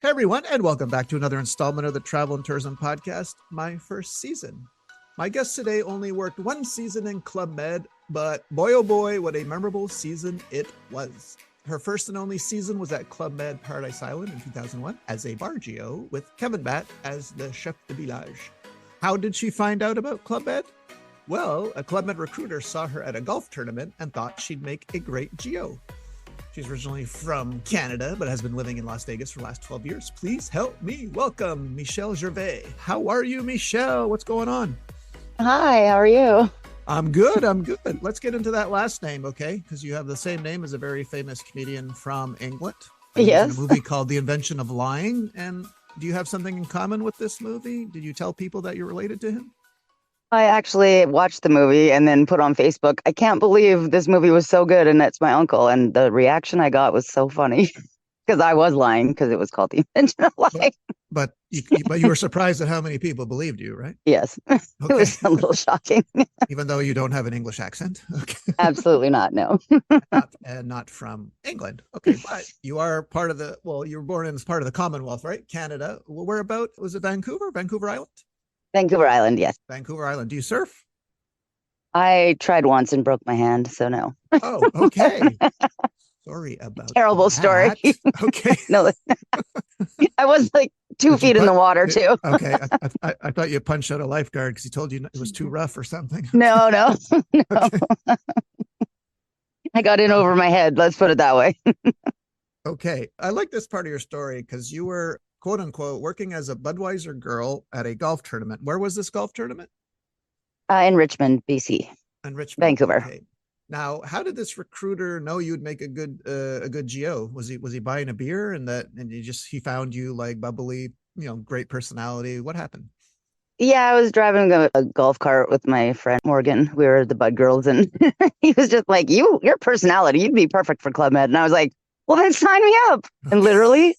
Hey everyone, and welcome back to another installment of the Travel and Tourism Podcast, my first season. My guest today only worked one season in Club Med, but boy oh boy, what a memorable season it was. Her first and only season was at Club Med Paradise Island in 2001 as a bargio with Kevin Batt as the chef de village. How did she find out about Club Med? Well, a Club Med recruiter saw her at a golf tournament and thought she'd make a great geo. She's originally from Canada, but has been living in Las Vegas for the last 12 years. Please help me welcome Michelle Gervais. How are you, Michelle? What's going on? Hi, how are you? I'm good. Let's get into that last name, okay? Because you have the same name as a very famous comedian from England. Yes. In a movie called The Invention of Lying. And do you have something in common with this movie? Did you tell people that you're related to him? I actually watched the movie and then put on Facebook, I can't believe this movie was so good and that's my uncle. And the reaction I got was so funny because I was lying because it was called The Invention of Lying. But you were surprised at how many people believed you, right? Yes. Okay. It was a little shocking. Even though you don't have an English accent? Okay. Absolutely not, no. not from England. Okay, but you are part of you were born in as part of the Commonwealth, right? Canada. Well, where about? Was it Vancouver? Vancouver Island? Vancouver Island, yes. Vancouver Island. Do you surf? I tried once and broke my hand, so no. Oh, okay. Sorry about Terrible that. story. Okay. No, I was like 2 feet in the water too. Okay. I thought you punched out a lifeguard because he told you it was too rough or something. No. Okay. I got in over my head. Let's put it that way. Okay. I like this part of your story because you were, quote unquote, working as a Budweiser girl at a golf tournament. Where was this golf tournament? In Richmond, BC. In Richmond. Vancouver. Okay. Now, how did this recruiter know you'd make a good geo? Was he buying a beer and he found you like bubbly, great personality? What happened? Yeah, I was driving a golf cart with my friend Morgan. We were the Bud Girls, and he was just like, your personality, you'd be perfect for Club Med. And I was like, well, then sign me up. And literally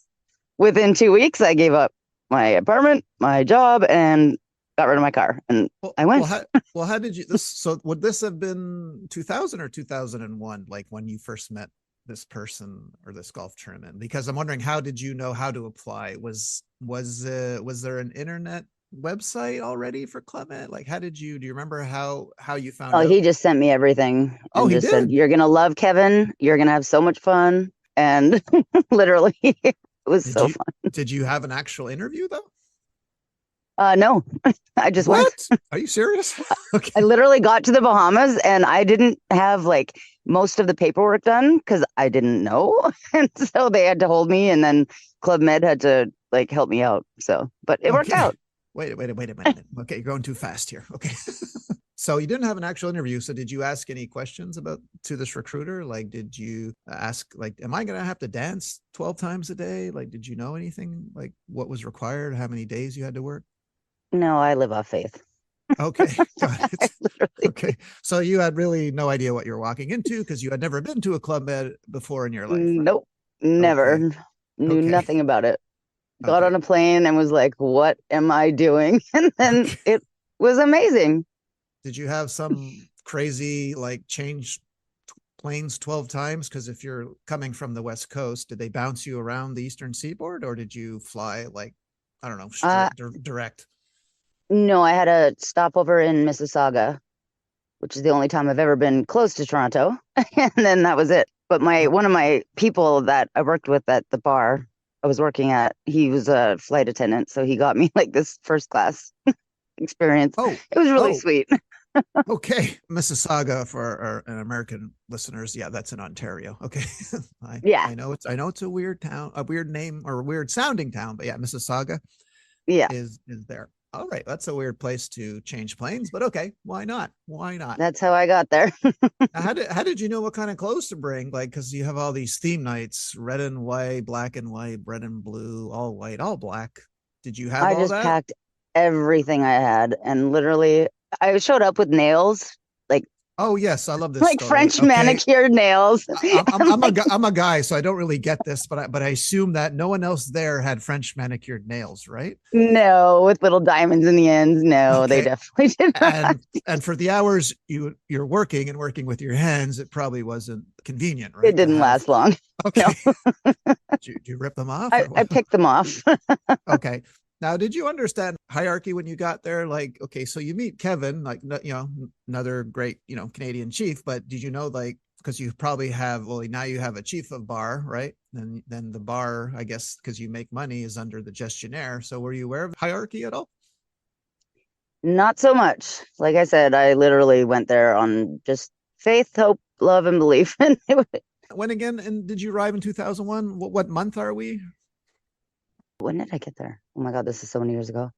within 2 weeks, I gave up my apartment, my job, and got rid of my car. And I went. How did you so would this have been 2000 or 2001, like when you first met this person or this golf tournament? Because I'm wondering, how did you know how to apply? Was there an internet website already for Club Med? Like, do you remember how you found out? He just sent me everything. Oh, he just did? said, you're going to love Kevin. You're going to have so much fun. And literally, it was so fun. Did you have an actual interview though? No, I just went. Are you serious? Okay. I literally got to the Bahamas and I didn't have like most of the paperwork done because I didn't know. And so they had to hold me, and then Club Med had to like help me out. So, but it worked out. Wait a minute. Okay, you're going too fast here. Okay. So you didn't have an actual interview. So did you ask any questions to this recruiter? Like, did you ask, like, am I going to have to dance 12 times a day? Like, did you know anything, like what was required, how many days you had to work? No, I live off faith. Okay. Got it. Okay. So you had really no idea what you're walking into because you had never been to a Club Med before in your life. Right? Nope. Never. Okay. Knew nothing about it. Got on a plane and was like, what am I doing? And then it was amazing. Did you have some crazy, like, change planes 12 times? Because if you're coming from the West Coast, did they bounce you around the Eastern Seaboard, or did you fly, like, I don't know, direct? No, I had a stopover in Mississauga, which is the only time I've ever been close to Toronto. And then that was it. But one of my people that I worked with at the bar I was working at, he was a flight attendant. So he got me like this first class experience. Oh, it was really sweet. Okay. Mississauga for our American listeners. Yeah, that's in Ontario. Okay. I know it's a weird town, a weird name or a weird sounding town, but yeah, Mississauga is there. All right. That's a weird place to change planes, but okay. Why not? That's how I got there. How did you know what kind of clothes to bring? Like, cause you have all these theme nights, red and white, black and white, red and blue, all white, all black. Did you have all that? I just packed everything I had, and literally I showed up with nails, like Oh yes, I love this like story. French Okay, manicured nails. I'm Like, I'm a guy, so I don't really get this, but I assume that no one else there had French manicured nails, right? no, with little diamonds in the ends. No, they Okay, definitely did not. and for the hours you're working and working with your hands, it probably wasn't convenient, It right? To didn't have last long. No, okay, do you rip them off or I what? picked them off. Okay. Now, did you understand hierarchy when you got there? Like, okay, so you meet Kevin, like, another great, Canadian chief, but did you know, like, because you probably have, well, now you have a chief of bar, right? Then the bar, I guess, because you make money, is under the gestionnaire. So were you aware of hierarchy at all? Not so much. Like I said, I literally went there on just faith, hope, love, and belief. And When again, and did you arrive in 2001? What month are we? when did I get there? Oh my God, this is so many years ago.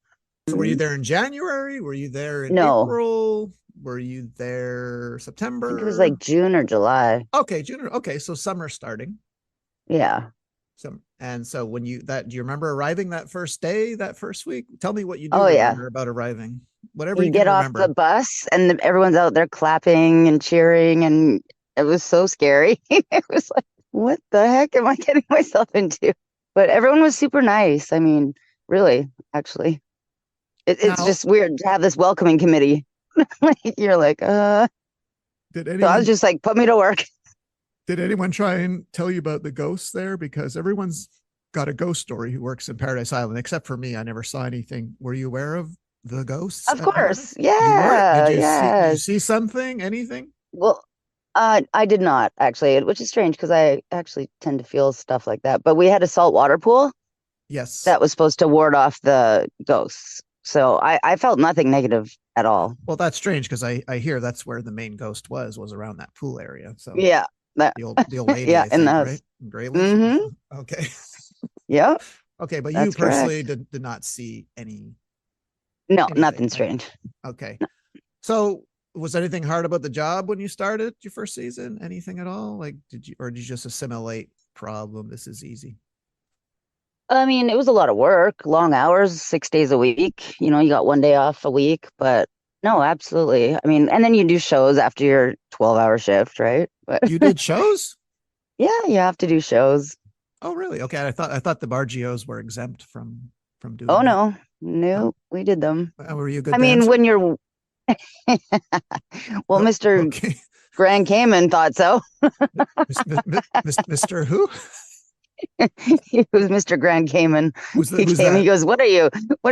So were you there in January? Were you there in No, April? Were you there I think it was like September? June or July. Okay, June. Okay, so summer starting. Yeah. So when do you remember arriving that first day, that first week? Tell me what you do Oh yeah. remember about arriving. Whatever You you can get off the remember. bus and everyone's out there clapping and cheering, and it was so scary. It was like, what the heck am I getting myself into? But everyone was super nice. I mean, really, actually. It's Now, just weird to have this welcoming committee. Like you're like, did so I was anyone just like, put me to work. did anyone try and tell you about the ghosts there? Because everyone's got a ghost story who works in Paradise Island, except for me. I never saw anything. Were you aware of the ghosts Of at course. Paradise? You were? Yeah, Did you yes. see something? Anything? Well, I did not actually, which is strange because I actually tend to feel stuff like that. But we had a saltwater pool Yes. that was supposed to ward off the ghosts. So I felt nothing negative at all. Well, that's strange because I hear that's where the main ghost was around that pool area. So Yeah. That, the old lady, yeah, I in the think, right? house. Graylish. Mm-hmm. Okay. Yep, Okay, but you that's personally correct. did not see No, anything, nothing right? strange. Okay. So was anything hard about the job when you started your first season? Anything at all? Like did you just assimilate problem? This is easy. I mean, it was a lot of work, long hours, 6 days a week. You got one day off a week, but no, absolutely. I mean, and then you do shows after your 12-hour shift, right? But You did shows? yeah, you have to do shows. Oh, really? Okay. I thought the bar GOs were exempt from Oh doing that. no, Oh, no, we did them. were you a good I mean, dancer? when you're well, Oh, Mr. okay. Grand Cayman thought so. Mr. Who? He was Mr. Grand Cayman. He Who's came, he that? goes, what are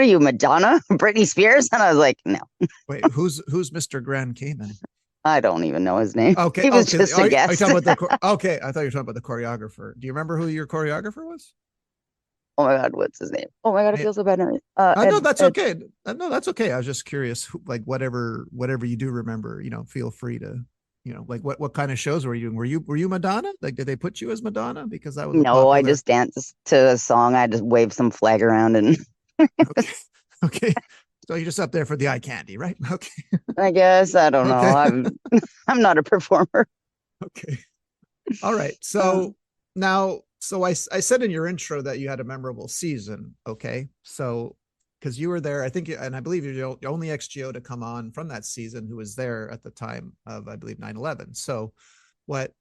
you, Madonna? Britney Spears? And I was like, no, Wait, who's Mr. Grand Cayman? I don't even know his name. Okay, He was okay. just a Are you guest. talking about okay, I thought you were talking about the choreographer. Do you remember who your choreographer was? Oh my God, what's his name? Oh my God, I May- feel so bad now. No, that's Ed. okay. No, that's okay. I was just curious. Like whatever you do remember, feel free to, like what kind of shows were you doing? Were you Madonna? Like, did they put you as Madonna because that was a No, I popular? just danced to a song. I just waved some flag around, and Okay, okay. So you're just up there for the eye candy, right? Okay, I guess I don't know. okay, I'm not a performer. okay. All right. Uh, So now, I said in your intro that you had a memorable season. Okay. So, because you were there, I think, and I believe you're the only XGO to come on from that season who was there at the time of, I believe, 9/11. So, what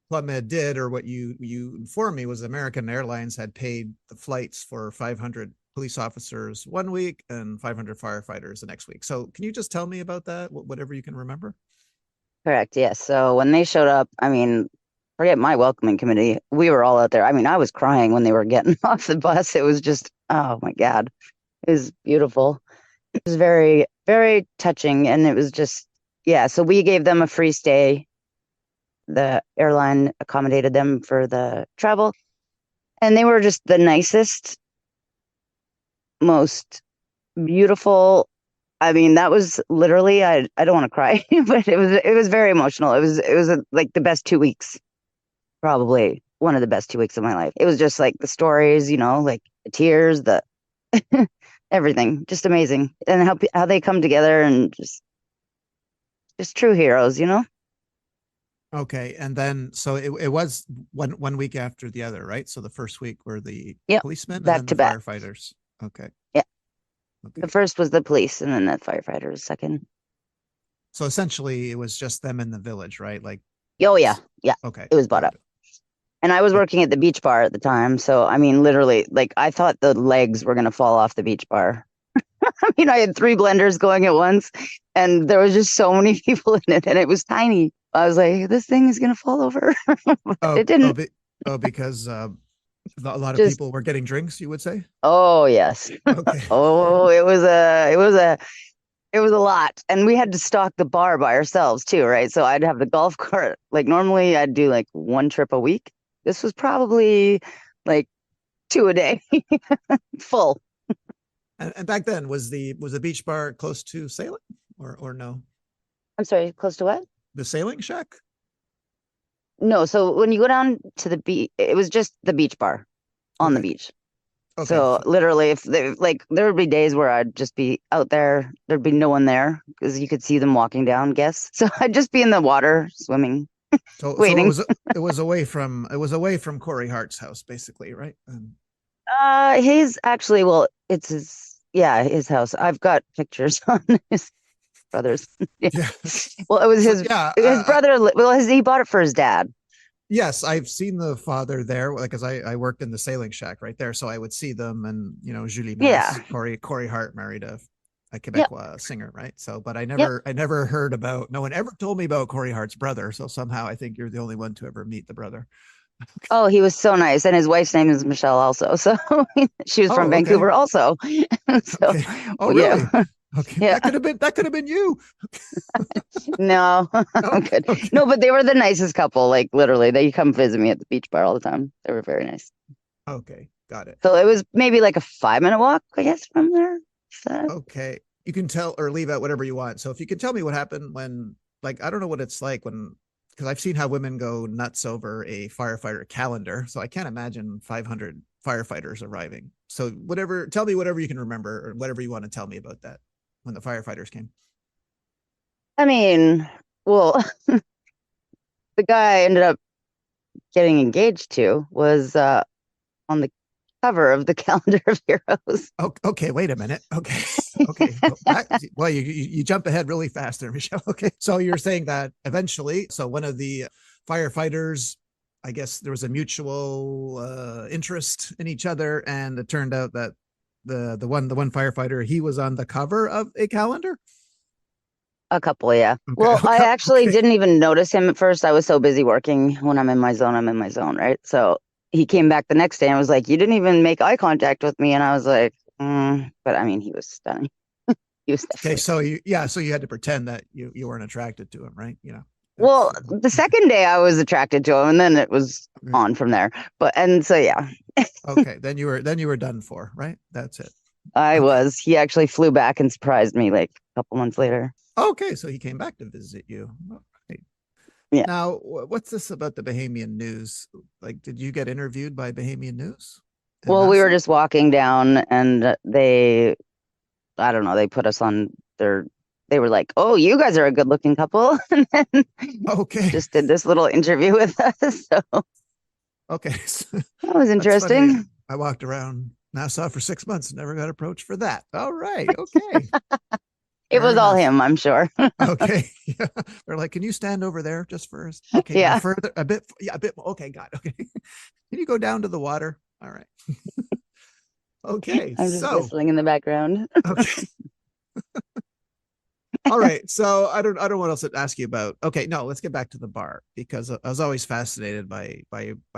Club Med did, or what you informed me, was American Airlines had paid the flights for 500 police officers one week and 500 firefighters the next week. So, can you just tell me about that? Whatever you can remember. Correct. Yes. So when they showed up, I mean, forget my welcoming committee. We were all out there. I mean, I was crying when they were getting off the bus. It was just, oh my God, it was beautiful. It was very, very touching. And it was just, yeah. So we gave them a free stay. The airline accommodated them for the travel. And they were just the nicest, most beautiful. I mean, that was literally, I don't want to cry, but it was very emotional. It was like the best 2 weeks, probably one of the best 2 weeks of my life. It was just like the stories, like the tears, the everything, just amazing. And how they come together and just true heroes. Okay, and then so it was one week after the other, right? So the first week were the Yep, policemen and back then the to back. firefighters. Okay, Yeah, the okay, first was the police, and then the firefighters second. So essentially, it was just them in the village, right? Like, Oh yeah, yeah, okay, it was bought got up. it. And I was But working at the beach bar at the time, so I mean, literally, like I thought the legs were gonna fall off the beach bar. I mean, I had three blenders going at once, and there was just so many people in it, and it was tiny. I was like, this thing is gonna fall over, but oh, it didn't. because a lot of Just people were getting drinks. You would say, oh yes, okay, oh it was a lot, and we had to stock the bar by ourselves too, right? So I'd have the golf cart. Like normally, I'd do like one trip a week. This was probably like two a day, full. and back then was the beach bar close to sailing or no? I'm sorry, close to what? The sailing shack? No, so when you go down to the beach, it was just the beach bar on the Okay, beach. okay, So literally, if they, like there would be days where I'd just be out there, there'd be no one there because you could see them walking down, guess. So I'd just be in the water swimming, so waiting. it was away from Corey Hart's house, basically, right? He's actually, well, it's his, yeah, his house. I've got pictures on his brother's. Yeah. Yeah. Well, it was So yeah, his brother. Well, he bought it for his dad. yes, I've seen the father there, like, because I worked in the sailing shack right there, so I would see them, and Julie Yeah. Mess, Corey Hart married a Yep. Quebecois singer, right? So, but Yep. I never heard about. No one ever told me about Corey Hart's brother, so somehow I think you're the only one to ever meet the brother. Oh, he was so nice, and his wife's name is Michelle also. So she was from Oh, okay, Vancouver also. So okay. Oh, yeah, really? Okay, yeah. that could have been you. No, No, I'm good. okay, No, but they were the nicest couple. Like literally, they come visit me at the beach bar all the time. They were very nice. okay, got it. So it was maybe like a 5 minute walk, I guess, from there. So, Okay, you can tell or leave out whatever you want. So if you could tell me what happened when, like, I don't know what it's like when, because I've seen how women go nuts over a firefighter calendar. So I can't imagine 500 firefighters arriving. So whatever, tell me whatever you can remember or whatever you want to tell me about that when the firefighters came. I mean, well, the guy I ended up getting engaged to was on the cover of the calendar of heroes. Oh, okay, wait a minute. Okay, okay. Well, you jump ahead really fast there, Michelle. Okay, so you're saying that eventually, so one of the firefighters, I guess there was a mutual interest in each other, and it turned out that the one firefighter, he was on the cover of a calendar. A couple, yeah. Okay, Well, I actually okay, didn't even notice him at first. I was so busy working. When I'm in my zone, I'm in my zone, right? So he came back the next day and was like, "You didn't even make eye contact with me," and I was like, but I mean, he was stunning. He was okay. definitely. So you had to pretend that you weren't attracted to him, right? That's Well, the second day I was attracted to him, and then it was okay. on from there. But and so yeah, Okay, then you were done for, right? That's it. I Okay. was. He actually flew back and surprised me like a couple months later. Okay, so he came back to visit you. All right. Yeah. Now, what's this about the Bahamian News? Like, did you get interviewed by Bahamian News in Well, we were Nassau? just walking down, and I don't know, they put us on their. They were like, "Oh, you guys are a good-looking couple," and then Okay, just did this little interview with us. So okay, that was that's funny. interesting. I walked around Nassau for 6 months and never got approached for that. All right, okay, It fair was all enough. him, I'm sure. Okay, yeah. They're like, can you stand over there just first? Okay, no Yeah, further, a bit, yeah, a bit. Okay, got it. Okay, can you go down to the water? All right. Okay, I'm just so whistling in the background. okay. All right. So I don't know what else to ask you about. Okay, no, let's get back to the bar because I was always fascinated by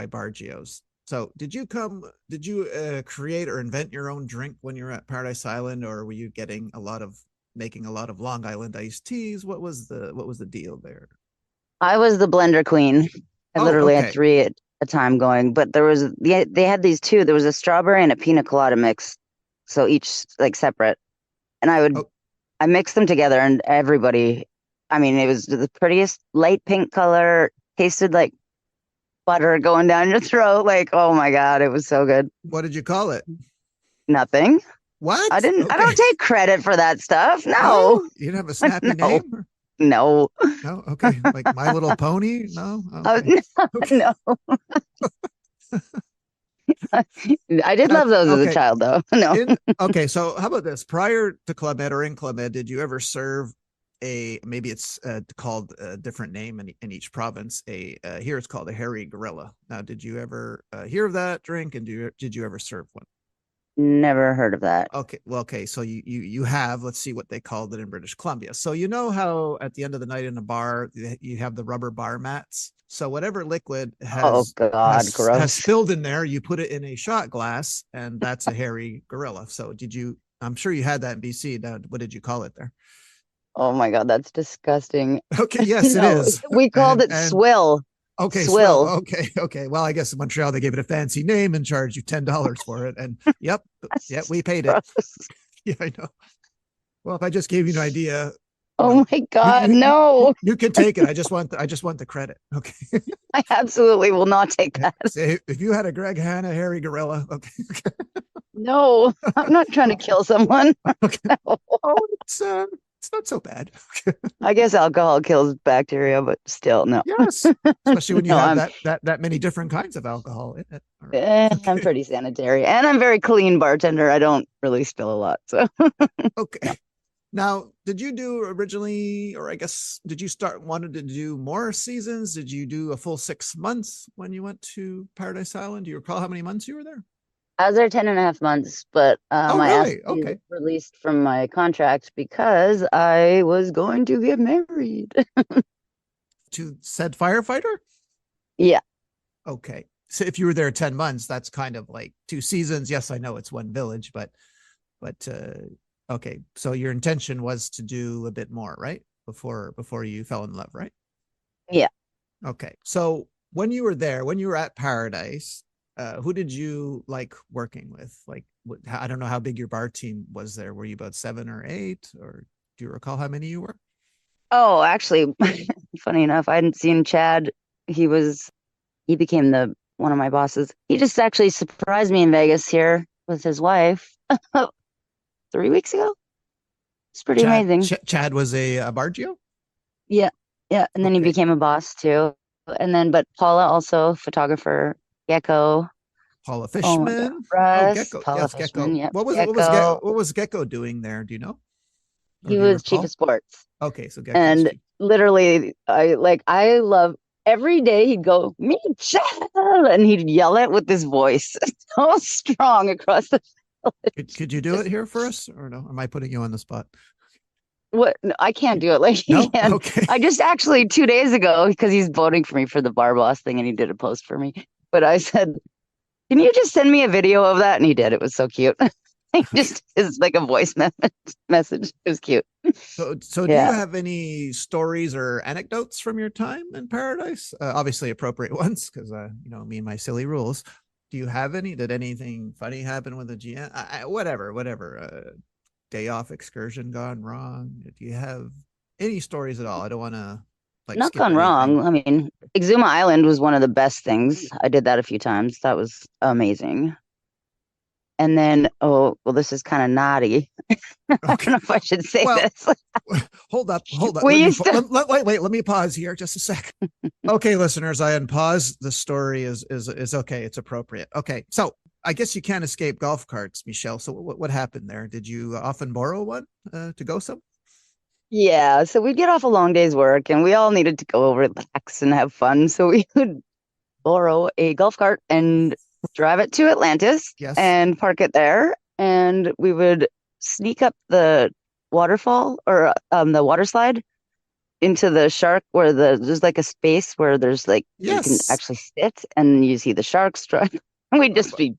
bar geos. So did you create or invent your own drink when you were at Paradise Island, or were you making a lot of Long Island iced teas? What was the deal there? I was the blender queen. I Oh, literally had okay. three at a time going, but they had these two. There was a strawberry and a pina colada mix, so each like separate. And Oh, I mixed them together, and everybody, I mean, it was the prettiest light pink color, tasted like butter going down your throat. Like, oh my God, it was so good. what did you call it? Nothing. What? I Okay. don't take credit for that stuff. No, No, you didn't have a snappy no, name? no. No. Okay. Like My Little Pony? No. Uh, Okay. Okay. no, I did Now, love those as a okay. child, though. No. Okay, so how about this? Prior to Club Med or in Club Med, did you ever serve maybe it's called a different name in each province. Here it's called a hairy gorilla. Now, did you ever hear of that drink, and did you ever serve one? Never heard of that. Okay, well, okay, so you have. Let's see what they called it in British Columbia. So you know how at the end of the night in a bar you have the rubber bar mats. So whatever liquid Oh God, has gross. spilled in there, you put it in a shot glass, and that's a hairy gorilla. So did you? I'm sure you had that in BC. Now, what did you call it there? Oh my God, that's disgusting. Okay, yes, it No, is. we called it And swill. okay, swill. Swill. Okay, okay. Well, I guess in Montreal they gave it a fancy name and charged you $10 for it. And yep, yep, That's we paid it. gross. Yeah, I know. Well, if I just gave you an idea, Oh my God, no. you can take it. I just want the credit. Okay. I absolutely will not take that. Say if you had a Greg Hanna hairy gorilla. Okay. No, I'm not trying to kill someone. Okay. No. Oh, it's not so bad. I guess alcohol kills bacteria, but still, no. Yes, especially when you No, have that many different kinds of alcohol in it. All right. I'm Okay. pretty sanitary, and I'm very clean bartender. I don't really spill a lot, so Okay. Now, did you do originally, or I guess, did you wanted to do more seasons? Did you do a full 6 months when you went to Paradise Island? Do you recall how many months you were there? I was there 10 and a half months, but Oh, I asked really? to be Okay. released from my contract because I was going to get married. To said firefighter? Yeah, Okay. So if you were there 10 months, that's kind of like 2 seasons. Yes, I know it's one village, but okay. So your intention was to do a bit more, right? Before you fell in love, right? yeah. Okay. So when you were there, when you were at Paradise, who did you like working with? Like, I don't know how big your bar team was there. Were you about 7 or 8, or do you recall how many you were? Oh, actually, funny enough, I hadn't seen Chad. He became the one of my bosses. He just actually surprised me in Vegas here with his wife 3 weeks ago. It's pretty amazing. Chad was a Bargio. Yeah, yeah. And then he Okay. became a boss too. And then, but Paula also photographer, Gecko. Paula Oh my God, Fishman. Oh, Russ, Gecko. Paula Yes, Fishman. Gecko. Yep, What Gecko. was Gecko doing there? Do you know? Or He do you was chief of recall? sports. Okay, so Gecko was And chief. literally, I love every day he'd go, Michelle, and he'd yell it with his voice so strong across the village. Could you do it Just here for us, or no? Am I putting you on the spot? what? No, I can't do it like he No. can. Okay. I just actually 2 days ago, because he's voting for me for the bar boss thing, and he did a post for me. But I said, "Can you just send me a video of that?" And he did. It was so cute. He Okay. just is like a voice message. It was cute. So do you Yeah. have any stories or anecdotes from your time in Paradise? Obviously appropriate ones, because me and my silly rules. Do you have any? Did anything funny happen with the GM? Whatever. Day off excursion gone wrong. Do you have any stories at all? I don't want to like Not skip gone anything. wrong. I mean, Exuma Island was one of the best things. I did that a few times. That was amazing. And then, oh, well, this is kind of naughty. I don't Okay. know if I should say Well, this. hold up. We used to, Wait. Let me pause here just a sec. Okay, listeners, I unpause. The story is okay. It's appropriate. Okay, so I guess you can't escape golf carts, Michelle. So what happened there? Did you often borrow one to go some? yeah. So we'd get off a long day's work and we all needed to go relax and have fun. So we would borrow a golf cart and drive it to Atlantis Yes. and park it there. And we would sneak up the waterfall or the water slide into the shark where there's like a space where there's like you can Yes. actually sit and you see the sharks try. We'd just be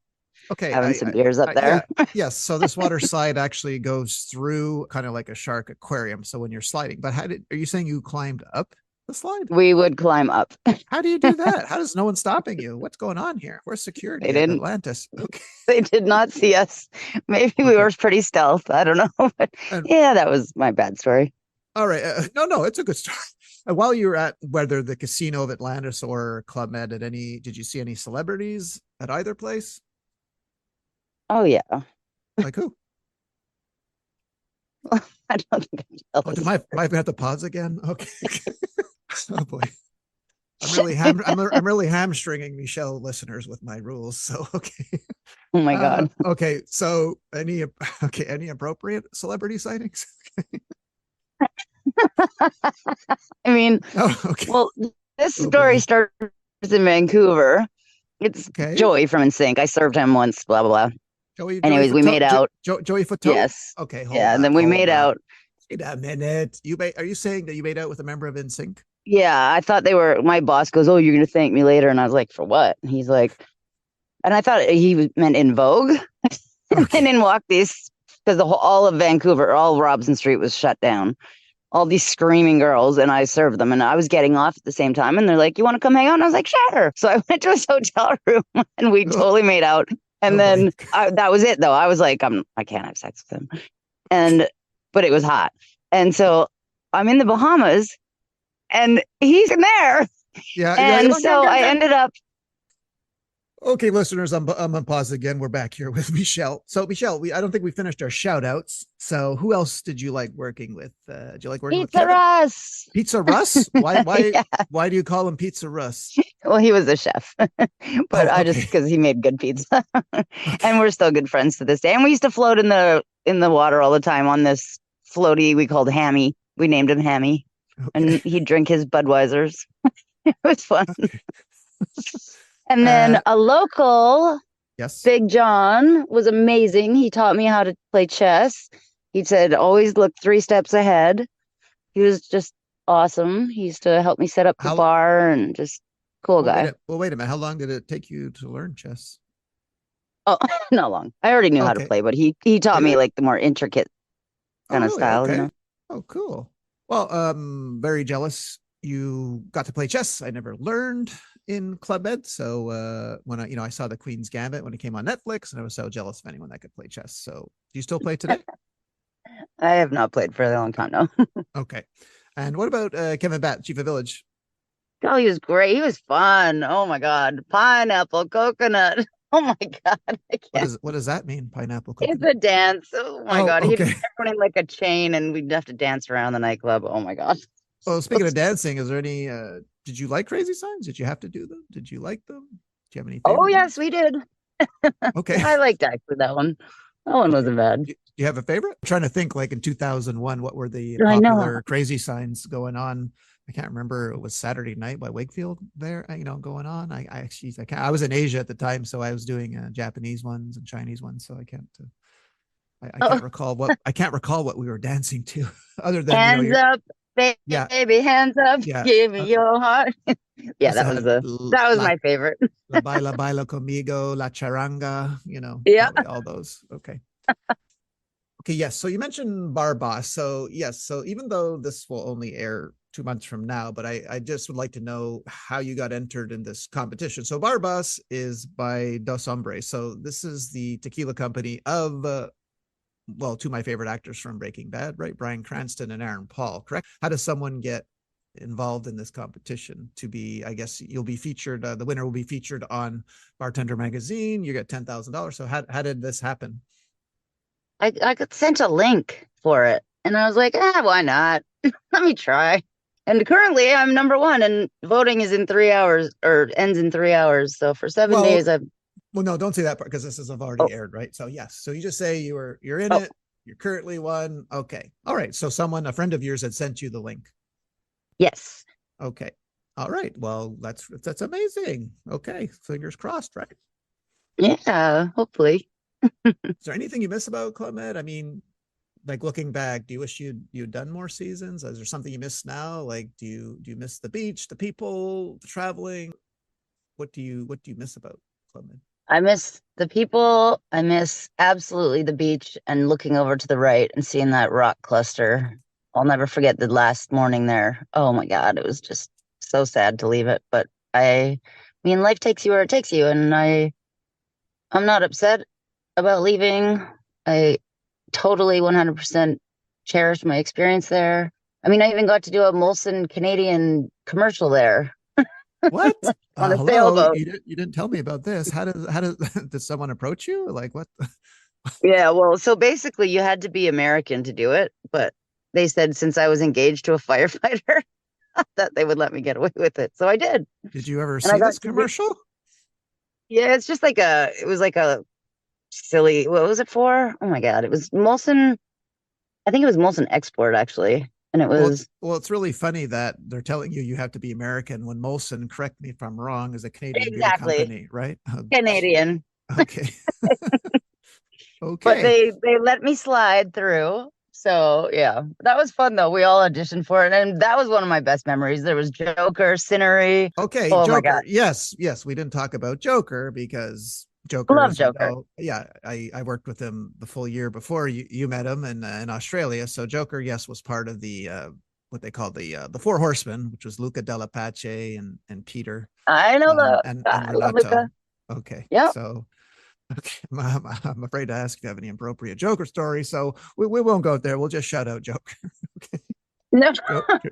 Okay. having some beers up Yeah. there. Yes. So this water slide actually goes through kind of like a shark aquarium. So when you're sliding, but are you saying you climbed up the slide? We would climb up. How do you do that? How does no one stopping you? What's going on here? Where's They security at didn't. Atlantis? Okay. They did not see us. Maybe we Okay. were pretty stealth. I don't know. But And yeah, that was my bad story. all right. No, it's a good story. While you were at whether the Casino of Atlantis or Club Med, did you see any celebrities at either place? Oh yeah. Like who? I don't think I Oh, tell this. might I have to pause again? Okay. Oh boy. I'm really hamstringing Michelle listeners with my rules. So okay. Oh my God. Okay. So any appropriate celebrity sightings? I mean, Oh, okay. well, this Oh story boy. starts in Vancouver. It's Okay. Joey from NSYNC. I served him once, blah, blah, blah. Joey Anyways, we Fatone. made out. Joey Fatone. Yes. Okay, Yeah. hold And up, then we hold made up. out. Wait a minute. Are you saying that you made out with a member of NSYNC? Yeah. I thought they were, my boss goes, "Oh, you're going to thank me later." And I was like, "For what?" And he's like, and I thought meant in Vogue. And Okay. in walked these, because all of Vancouver, all Robson Street was shut down. All these screaming girls, and I served them, and I was getting off at the same time. And they're like, "You want to come hang out?" And I was like, "Sure." So I went to his hotel room, and we Oh, totally made out. oh And boy. then that was it, though. I was like, I can't have sex with him. And but it was hot, and so I'm in the Bahamas, and he's in there, Yeah, yeah. and so I ended up. Okay, listeners, I'm on pause again. We're back here with Michelle. So, Michelle, I don't think we finished our shout outs. So, who else did you like working with? Did you like working with Pizza Kevin? Russ. Pizza Russ? Why, why, Yeah. why do you call him Pizza Russ? Well, he was a chef, but Oh, I just okay, because he made good pizza, okay, and we're still good friends to this day. And we used to float in the water all the time on this floaty we called Hammy. We named him Hammy, okay, and he'd drink his Budweisers. It was fun. okay. And then Uh, a local, yes. Big John, was amazing. He taught me how to play chess. He said always look 3 steps ahead. He was just awesome. He used to help me set up the How? bar and just cool guy. Wait a minute. How long did it take you to learn chess? Oh, not long. I already knew how to Okay. play, but he Oh, taught you me did? like the more intricate Oh, kind of really? style, you Okay. know. Oh, cool. Well, very jealous. You got to play chess. I never learned in Club Ed. So when I saw the Queen's Gambit when it came on Netflix, and I was so jealous of anyone that could play chess. So do you still play today? I have not played for a long time now. Okay. And what about Kevin Batt, Chief of Village? Oh, he was great. He was fun. Oh my God. Pineapple, coconut. Oh my God. I can't. What does that mean? Pineapple It's coconut? a dance. Oh my Oh, God. He'd okay. wear everyone in like a chain and we'd have to dance around the nightclub. Oh my God. Well, speaking of dancing, is there any did you like Crazy Signs? Did you have to do them? Did you like them? Do you have any Oh favorite yes, ones? we did. Okay. I liked actually that one. That one Okay. wasn't bad. Do you have a favorite? I'm trying to think like in 2001, what were the I know. popular crazy signs going on? I can't remember. It was Saturday Night by Wakefield there, going on. I can't, I was in Asia at the time, so I was doing Japanese ones and Chinese ones. So I can't, Oh, I can't recall what we were dancing to other than, hands up, yeah, baby, hands up. yeah. Give me your heart. Yeah, Must have had that was my favorite. La Baila Conmigo, La Charanga, Yeah. probably all those. Okay. Okay, yes. So you mentioned Bar Boss. So yes, so even though this will only air 2 months from now, but I just would like to know how you got entered in this competition. So Bar Boss is by Dos Hombres. So this is the tequila company of two of my favorite actors from Breaking Bad, right? Bryan Cranston and Aaron Paul, correct? How does someone get involved in this competition to be, I guess you'll be featured, the winner will be featured on Bartender Magazine. You get $10,000. So how did this happen? I got sent a link for it, and I was like, why not? Let me try. And currently, I'm number one, and voting is in 3 hours or ends in 3 hours. So for 7 days, Well, I've. well, no, don't say that part because this is already Oh, aired, right? So yes. So you just say you're in oh, it. You're currently one. Okay. All right. So a friend of yours had sent you the link. yes. Okay. All right. Well, that's amazing. Okay. Fingers crossed, right? Yeah, hopefully. Is there anything you miss about Club Med? I mean, like looking back, do you wish you'd done more seasons? Is there something you miss now? Like, do you miss the beach, the people, the traveling? What do you miss about Club Med? I miss the people. I miss absolutely the beach and looking over to the right and seeing that rock cluster. I'll never forget the last morning there. Oh my God, it was just so sad to leave it. But I mean, life takes you where it takes you, and I'm not upset about leaving. I totally 100% cherished my experience there. I mean, I even got to do a Molson Canadian commercial there What? on a Hello, sailboat. you didn't tell me about this. How does did someone approach you? Like what? Yeah, well, so basically you had to be American to do it, but they said since I was engaged to a firefighter that they would let me get away with it. So I did. Did you ever And I see this got to do, commercial? yeah, it's just like it was like a silly, what was it for? Oh my God, it was Molson, I think it was Molson Export actually. and it Well, was well, it's really funny that they're telling you you have to be American when Molson, correct me if I'm wrong, is a Canadian beer exactly company, right? Canadian. Okay. But Okay. they let me slide through. So yeah, that was fun though. We all auditioned for it, and that was one of my best memories. There was Joker, Cinery. Okay, Oh my God, Joker. Yes, yes, we didn't talk about Joker because Joker, love as you Joker. know, yeah, I worked with him the full year before you met him in Australia. So Joker, yes, was part of the what they call the Four Horsemen, which was Luca Della Pace and Peter I know the and I love Renato. Luca. Okay, Yep. so okay, I'm afraid to ask if you have any appropriate Joker story, so we won't go there. We'll just shout out Joker. Okay, No,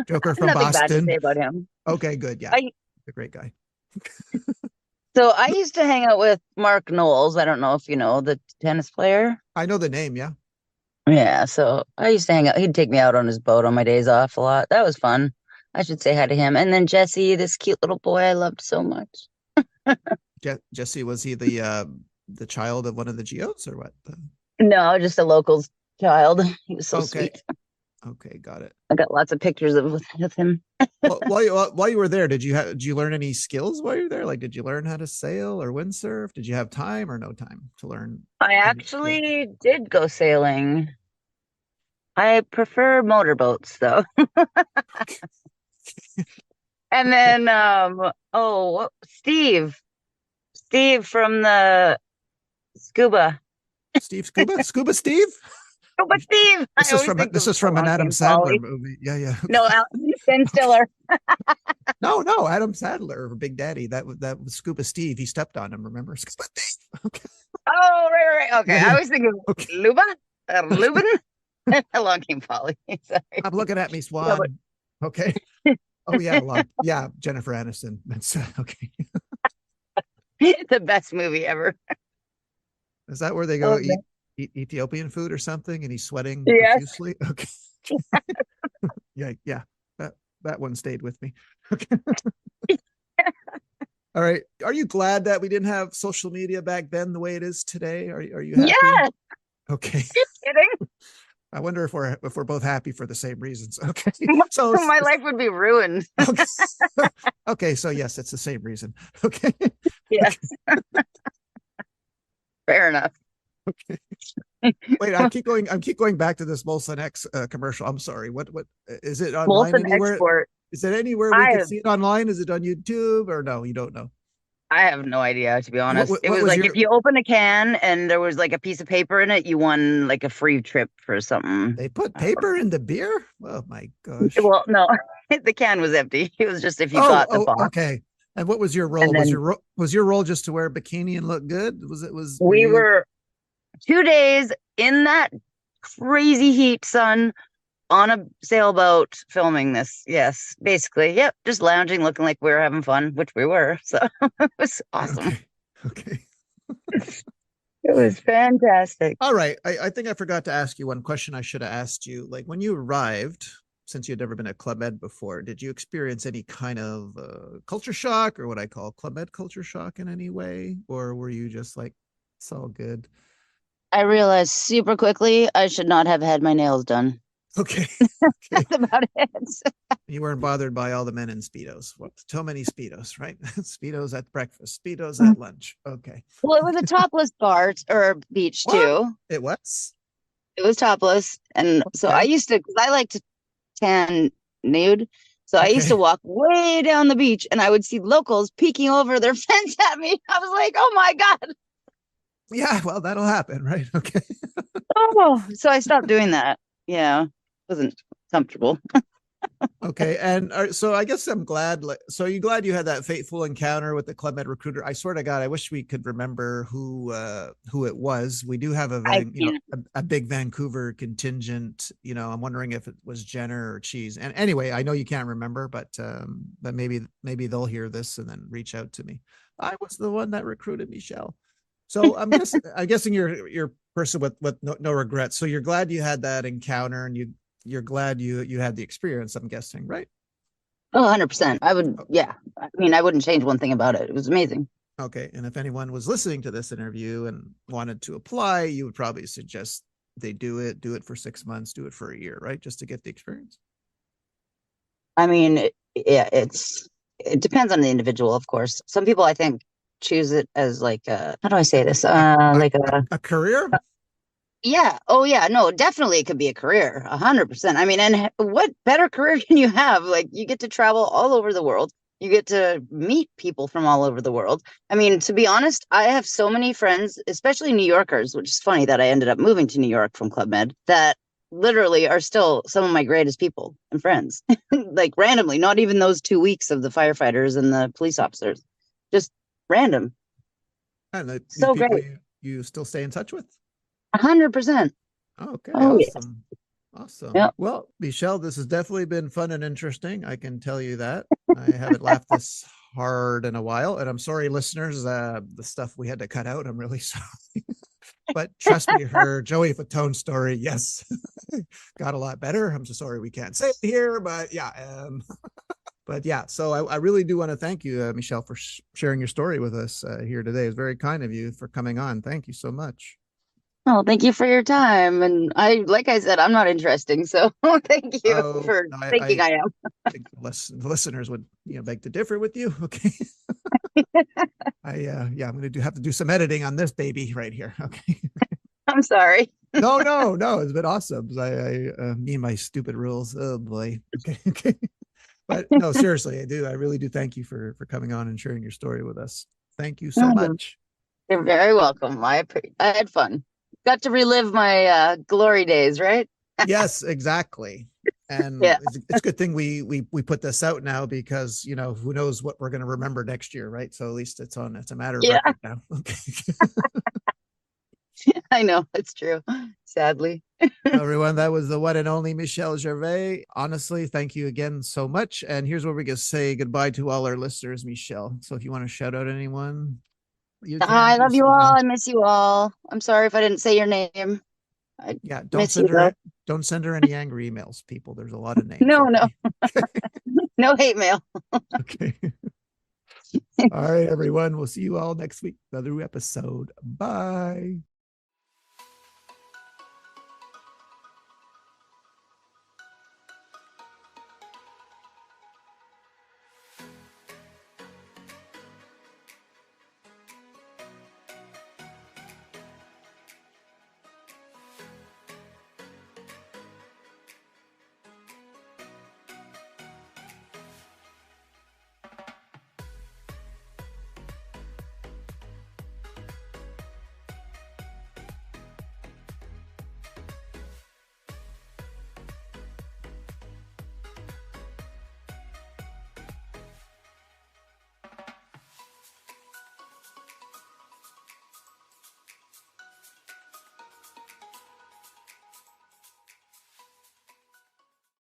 Joker from nothing bad to Boston. say about him. Okay, good. Yeah, I a great guy. so I used to hang out with Mark Knowles. I don't know if you know the tennis player. I know the name. Yeah. Yeah, so I used to hang out. He'd take me out on his boat on my days off a lot. That was fun. I should say hi to him. And then Jesse, this cute little boy I loved so much. Jesse, was he the child of one of the geos or what? No, just a local child. He was so Okay, sweet. okay, got it. I got lots of pictures of him. Well, while you were there, did you learn any skills while you were there? Like, did you learn how to sail or windsurf? Did you have time or no time to learn I any skill? actually did go sailing. I prefer motorboats though. And Okay, then Steve from the scuba. Scuba Steve. Scuba Steve. I always think This of is from an Along Adam Came Sandler Polly. movie. Yeah, yeah. No, Ben Stiller. No, no, Adam Sadler, Big Daddy. That was Scuba Steve. He stepped on him. Remember? Scuba Steve. Okay. Oh, right. Okay. Yeah, I yeah. was thinking Okay. Luba, Lubin. Along Came Polly. Sorry. I'm looking at me, No, Swan. Okay. Oh yeah, yeah, Jennifer Aniston. That's okay. but the best movie ever. Is that where they go Oh, man. eat Ethiopian food or something and he's sweating Yes. profusely? Okay. Yeah, yeah. That one stayed with me. Okay. All right. Are you glad that we didn't have social media back then the way it is today? Are you happy? Yes. Okay. Kidding. I wonder if we're both happy for the same reasons. Okay. So My life would be ruined. okay. Okay, so yes, it's the same reason. Okay. Yes. Fair enough. Okay. Wait, I keep going back to this Molson X commercial. I'm sorry. What is it online Molson anywhere? Export. Is it anywhere we I could have see it online? Is it on YouTube or no? You don't know. I have no idea, to be honest. It What was was like your? if you open a can and there was like a piece of paper in it, you won like a free trip for something. They put I don't paper in the beer? Oh my know. gosh. Well, no, the can was empty. It was just if you Oh, got the box. okay. And what was your And role? then Was your role just to wear a bikini and look good? Were we you were 2 days in that crazy heat sun on a sailboat filming this. Yes, basically. Yep. Just lounging, looking like we were having fun, which we were. So it was awesome. okay? Okay. It was fantastic. All right. I think I forgot to ask you one question I should have asked you. Like when you arrived, since you'd never been at Club Med before, did you experience any kind of culture shock or what I call Club Med culture shock in any way? Or were you just like, it's all good? I realized super quickly I should not have had my nails done. Okay. Okay. That's about it. You weren't bothered by all the men in Speedos. What? So many Speedos, right? Speedos at breakfast, Speedos at lunch. Okay. Well, it was a topless bar or beach What? too. It was? It was topless. And so I Okay. used to, because I like to tan nude. So I used Okay. to walk way down the beach and I would see locals peeking over their fence at me. I was like, oh my God. Yeah, well, that'll happen, right? Okay. Oh, so I stopped doing that. Yeah. Wasn't comfortable. Okay. And so I guess I'm glad. So you glad you had that fateful encounter with the Club Med recruiter? I swear to God, I wish we could remember who it was. We do have I can't. a big Vancouver contingent. I'm wondering if it was Jenner or Cheese. And anyway, I know you can't remember, but maybe they'll hear this and then reach out to me. I was the one that recruited Michelle. So I'm guessing you're a person with no regrets. So you're glad you had that encounter and you're glad you had the experience, I'm guessing, right? Oh, 100%. I would, Oh, yeah. I mean, I wouldn't change one thing about it. It was amazing. okay. And if anyone was listening to this interview and wanted to apply, you would probably suggest they do it for 6 months, do it for a year, right? Just to get the experience. I mean, yeah, it depends on the individual, of course. Some people, I think, choose it as like how do I say this? A, a, Like a a career? yeah, oh yeah, no, definitely it could be a career, 100%. I mean, and what better career can you have? Like you get to travel all over the world. You get to meet people from all over the world. I mean, to be honest, I have so many friends, especially New Yorkers, which is funny that I ended up moving to New York from Club Med, that literally are still some of my greatest people and friends. Like randomly, not even those 2 weeks of the firefighters and the police officers, just random. And these So people great. you still stay in touch with? 100%. Okay, Oh, yeah. awesome. Awesome. Yeah. Well, Michelle, this has definitely been fun and interesting. I can tell you that. I haven't laughed this hard in a while. And I'm sorry, listeners, the stuff we had to cut out. I'm really sorry. But trust me, her Joey Fatone story, yes, got a lot better. I'm so sorry we can't say it here, but yeah. But yeah, so I really do want to thank you, Michelle, for sharing your story with us here today. It's very kind of you for coming on. Thank you so much. Oh, thank you for your time. And like I said, I'm not interesting. So thank you Oh, for thinking I I am. think the listeners would beg to differ with you. Okay, yeah, I'm gonna have to do some editing on this baby right here. Okay. I'm sorry. No, it's been awesome. Me and my stupid rules. Oh boy. Okay, okay. But no, seriously, I really do thank you for coming on and sharing your story with us. Thank you so much. You're very welcome. I had fun. Got to relive my glory days, right? Yes, exactly. And Yeah. it's a good thing we put this out now because who knows what we're going to remember next year, right? So at least it's a matter of Yeah, record now. Okay. I know. It's true. Sadly. Everyone, that was the one and only Michelle Gervais. Honestly, thank you again so much. And here's where we can say goodbye to all our listeners, Michelle. So if you want to shout out anyone, you can I do love you so all. now. I miss you all. I'm sorry if I didn't say your name. I Yeah, miss you though. don't send her any angry emails, people. There's a lot of names. No, no, Okay. no hate mail. Okay. All right, everyone. We'll see you all next week. Another episode. Bye.